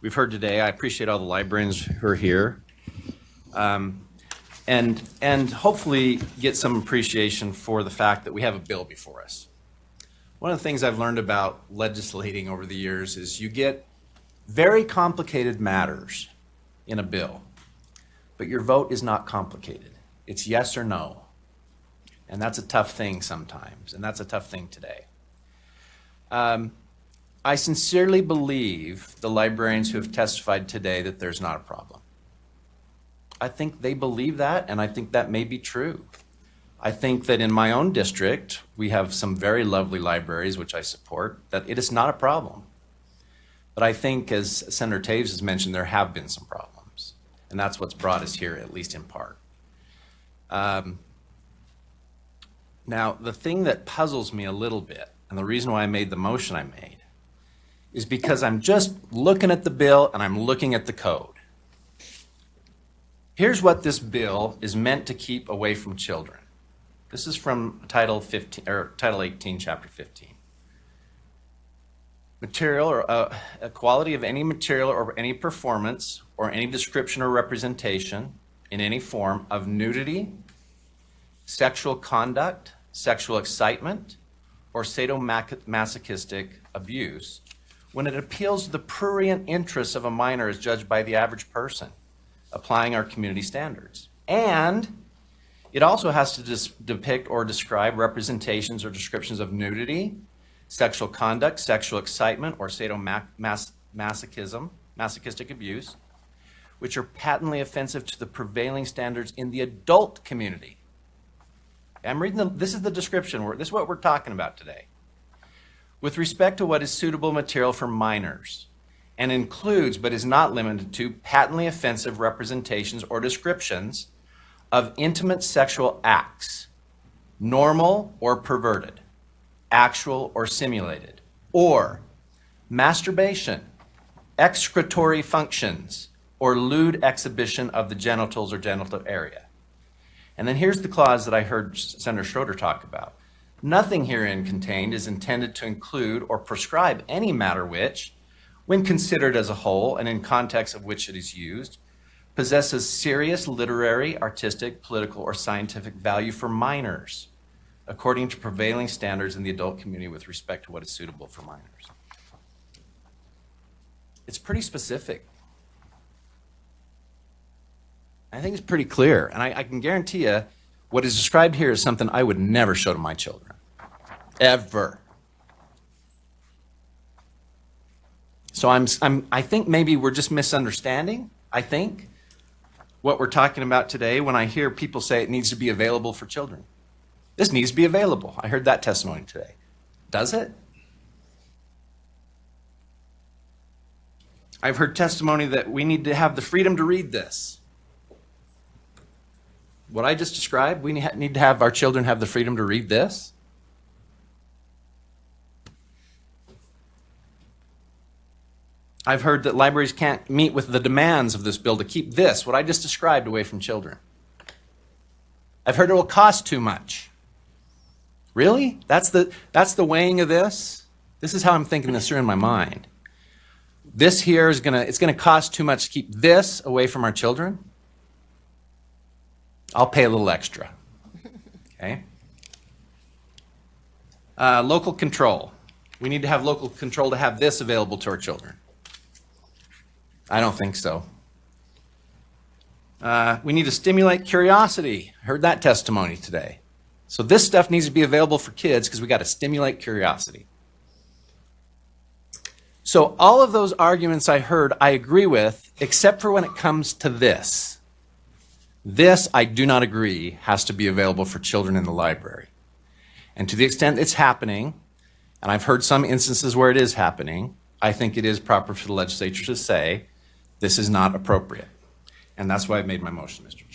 we've heard today. I appreciate all the librarians who are here. And hopefully get some appreciation for the fact that we have a bill before us. One of the things I've learned about legislating over the years is you get very complicated matters in a bill, but your vote is not complicated. It's yes or no. And that's a tough thing sometimes, and that's a tough thing today. I sincerely believe the librarians who have testified today that there's not a problem. I think they believe that, and I think that may be true. I think that in my own district, we have some very lovely libraries, which I support, that it is not a problem. But I think, as Senator Taves has mentioned, there have been some problems, and that's what's brought us here, at least in part. Now, the thing that puzzles me a little bit, and the reason why I made the motion I made, is because I'm just looking at the bill and I'm looking at the code. Here's what this bill is meant to keep away from children. This is from Title 18, Chapter 15. Material or a quality of any material or any performance or any description or representation in any form of nudity, sexual conduct, sexual excitement, or sadomasochistic abuse when it appeals to the prurient interests of a minor as judged by the average person, applying our community standards. And it also has to depict or describe representations or descriptions of nudity, sexual conduct, sexual excitement, or masochistic abuse, which are patently offensive to the prevailing standards in the adult community. I'm reading this is the description. This is what we're talking about today. With respect to what is suitable material for minors, and includes, but is not limited to, patently offensive representations or descriptions of intimate sexual acts, normal or perverted, actual or simulated, or masturbation, excretory functions, or lewd exhibition of the genitals or genital area. And then here's the clause that I heard Senator Schroeder talk about. Nothing herein contained is intended to include or prescribe any matter which, when considered as a whole and in context of which it is used, possesses serious literary, artistic, political, or scientific value for minors, according to prevailing standards in the adult community with respect to what is suitable for minors. It's pretty specific. I think it's pretty clear, and I can guarantee you what is described here is something I would never show to my children, ever. So I think maybe we're just misunderstanding, I think, what we're talking about today when I hear people say it needs to be available for children. This needs to be available. I heard that testimony today. Does it? I've heard testimony that we need to have the freedom to read this. What I just described, we need to have our children have the freedom to read this. I've heard that libraries can't meet with the demands of this bill to keep this, what I just described, away from children. I've heard it will cost too much. Really? That's the weighing of this? This is how I'm thinking this through in my mind. This here is it's gonna cost too much to keep this away from our children? I'll pay a little extra, okay? Local control. We need to have local control to have this available to our children. I don't think so. We need to stimulate curiosity. Heard that testimony today. So this stuff needs to be available for kids because we got to stimulate curiosity. So all of those arguments I heard, I agree with, except for when it comes to this. This, I do not agree, has to be available for children in the library. And to the extent it's happening, and I've heard some instances where it is happening, I think it is proper for the legislature to say, this is not appropriate. And that's why I've made my motion, Mr.